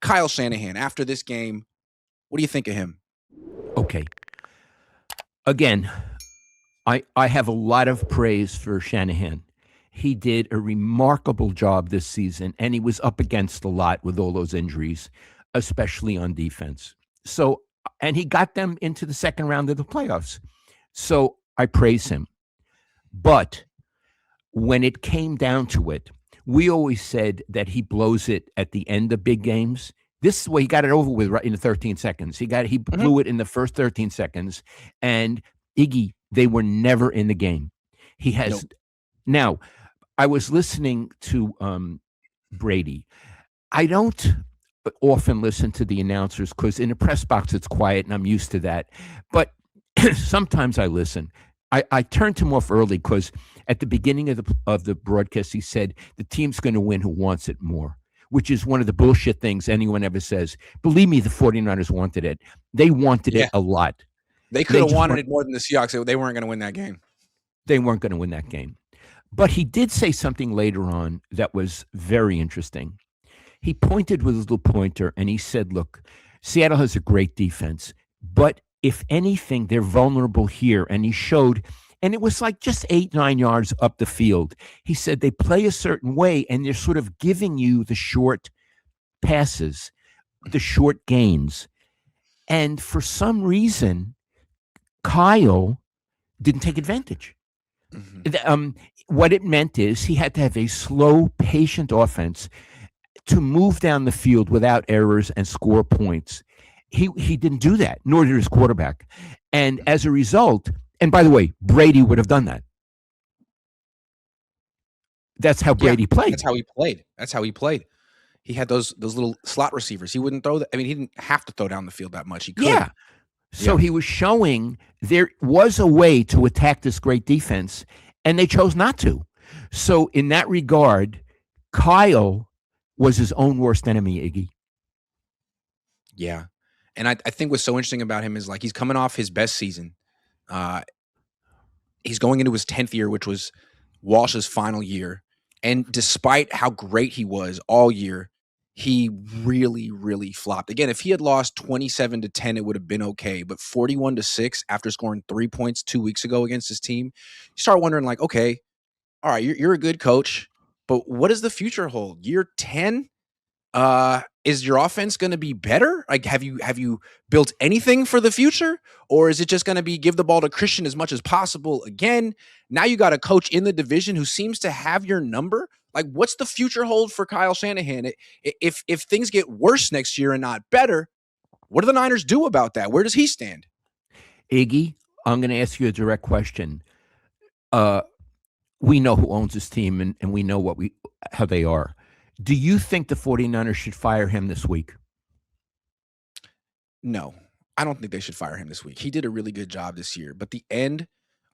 Kyle Shanahan, after this game, what do you think of him? Okay. Again, I have a lot of praise for Shanahan. He did a remarkable job this season, and he was up against a lot with all those injuries, especially on defense. So, and he got them into the second round of the playoffs. So I praise him. But when it came down to it, we always said that he blows it at the end of big games. This is where he got it over with right in the 13 seconds. He blew it in the first 13 seconds. And Iggy, they were never in the game. He has Nope. Now, I was listening to Brady. I don't often listen to the announcers because in the press box it's quiet and I'm used to that. But sometimes I listen. I turned him off early because at the beginning of the broadcast he said the team's going to win who wants it more, which is one of the bullshit things anyone ever says. Believe me, the 49ers wanted it. They wanted it a lot. They could have wanted it more than the Seahawks. They weren't going to win that game. They weren't going to win that game. But he did say something later on that was very interesting. He pointed with his little pointer and he said, look, Seattle has a great defense, but if anything, they're vulnerable here. And he showed, and it was like just 8-9 yards up the field. He said they play a certain way and they're sort of giving you the short passes, the short gains. And for some reason, Kyle didn't take advantage. Mm-hmm. What it meant is he had to have a slow, patient offense to move down the field without errors and score points. He didn't do that, nor did his quarterback. And as a result, and by the way, Brady would have done that. That's how Brady played. That's how he played. He had those little slot receivers. He wouldn't throw he didn't have to throw down the field that much. He could. Yeah. So he was showing there was a way to attack this great defense, and they chose not to. So in that regard, Kyle was his own worst enemy, Iggy. Yeah. And I think what's so interesting about him is like he's coming off his best season. He's going into his 10th year, which was Walsh's final year. And despite how great he was all year, he really, really flopped. Again, if he had lost 27-10, it would have been okay. But 41-6 after scoring 3 points 2 weeks ago against his team, you start wondering like, okay, all right, you're a good coach, but what does the future hold? Year 10? Is your offense going to be better? Like, have you built anything for the future? Or is it just going to be give the ball to Christian as much as possible again? Now you got a coach in the division who seems to have your number. Like, what's the future hold for Kyle Shanahan? If things get worse next year and not better, what do the Niners do about that? Where does he stand? Iggy, I'm going to ask you a direct question. We know who owns this team and we know how they are. Do you think the 49ers should fire him this week? No, I don't think they should fire him this week. He did a really good job this year, but the end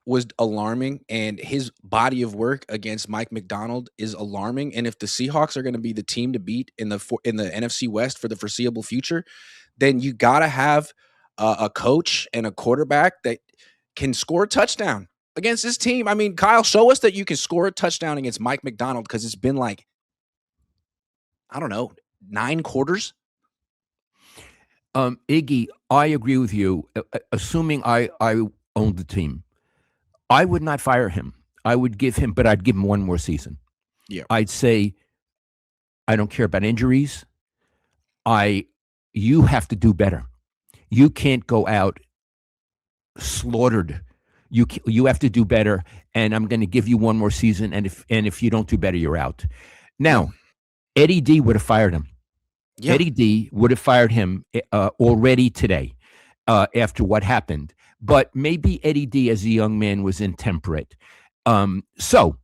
was alarming, and his body of work against Mike McDonald is alarming. And if the Seahawks are going to be the team to beat in the NFC West for the foreseeable future, then you got to have a coach and a quarterback that can score a touchdown against this team. I mean, Kyle, show us that you can score a touchdown against Mike McDonald, because it's been like, I don't know, 9 quarters. Iggy, I agree with you. Assuming I owned the team, I would not fire him. I would give him, but I'd give him one more season. Yeah. I'd say, I don't care about injuries. You have to do better. You can't go out slaughtered. You have to do better, and I'm going to give you one more season. And if you don't do better, you're out. Now, Eddie D would have fired him. Yeah. Eddie D would have fired him already today after what happened. But maybe Eddie D, as a young man, was intemperate. So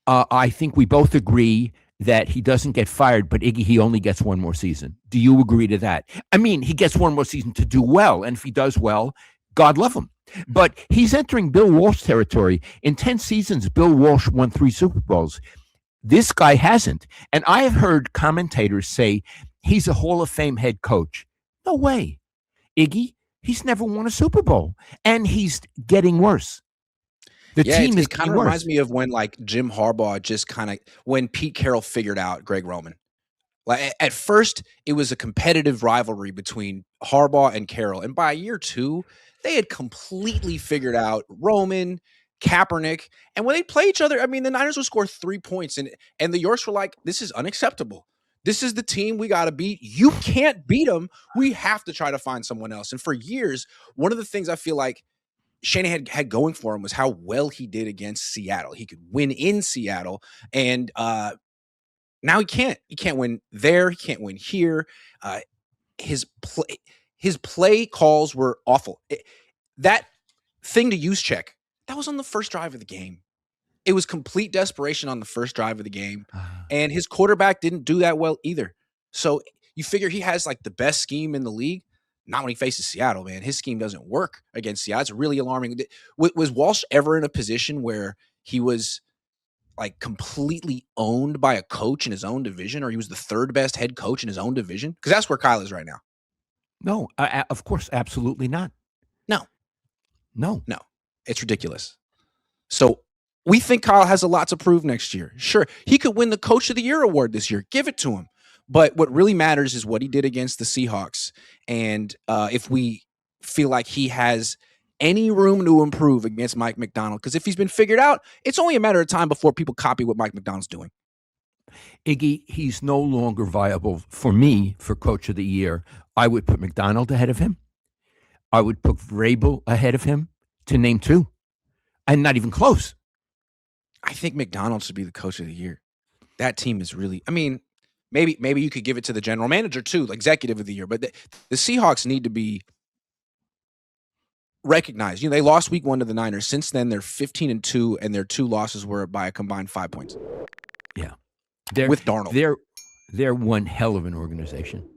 I think we both agree that he doesn't get fired, but Iggy, he only gets one more season. Do you agree to that? I mean, he gets one more season to do well. And if he does well, God love him. But he's entering Bill Walsh territory. In 10 seasons, Bill Walsh won 3 Super Bowls. This guy hasn't. And I have heard commentators say he's a Hall of Fame head coach. No way. Iggy, he's never won a Super Bowl. And he's getting worse. The team is kind of reminds me of when like Jim Harbaugh just kind of, when Pete Carroll figured out Greg Roman. Like at first, it was a competitive rivalry between Harbaugh and Carroll, and by year 2, they had completely figured out Roman, Kaepernick, and when they play each other, I mean, the Niners would score 3 points, and the Yorks were like, "This is unacceptable. This is the team we got to beat. You can't beat them. We have to try to find someone else." And for years, one of the things I feel like Shanahan had going for him was how well he did against Seattle. He could win in Seattle, and now he can't. He can't win there. He can't win here. Uh, his play, his play calls were awful. That thing to use check, that was on the first drive of the game. It was complete desperation on the first drive of the game, and his quarterback didn't do that well either. So you figure he has like the best scheme in the league. Not when he faces Seattle, man. His scheme doesn't work against Seattle. It's really alarming. Was Walsh ever in a position where he was like completely owned by a coach in his own division, or he was the third best head coach in his own division? Because that's where Kyle is right now. No, of course, absolutely not. No, No. no, it's ridiculous. So we think Kyle has a lot to prove next year. Sure, he could win the Coach of the Year award this year. Give it to him. But what really matters is what he did against the Seahawks. And if we feel like he has any room to improve against Mike McDonald, because if he's been figured out, it's only a matter of time before people copy what Mike McDonald's doing. Iggy, he's no longer viable for me for Coach of the Year. I would put McDonald ahead of him. I would put Vrabel ahead of him, to name 2. And not even close. I think McDonald should be the Coach of the Year. That team is really, I mean, maybe you could give it to the general manager too, executive of the year. But the Seahawks need to be recognized. You know, they lost week 1 to the Niners. Since then, they're 15-2, and their 2 losses were by a combined 5 points. Yeah. With Darnold. They're one hell of an organization.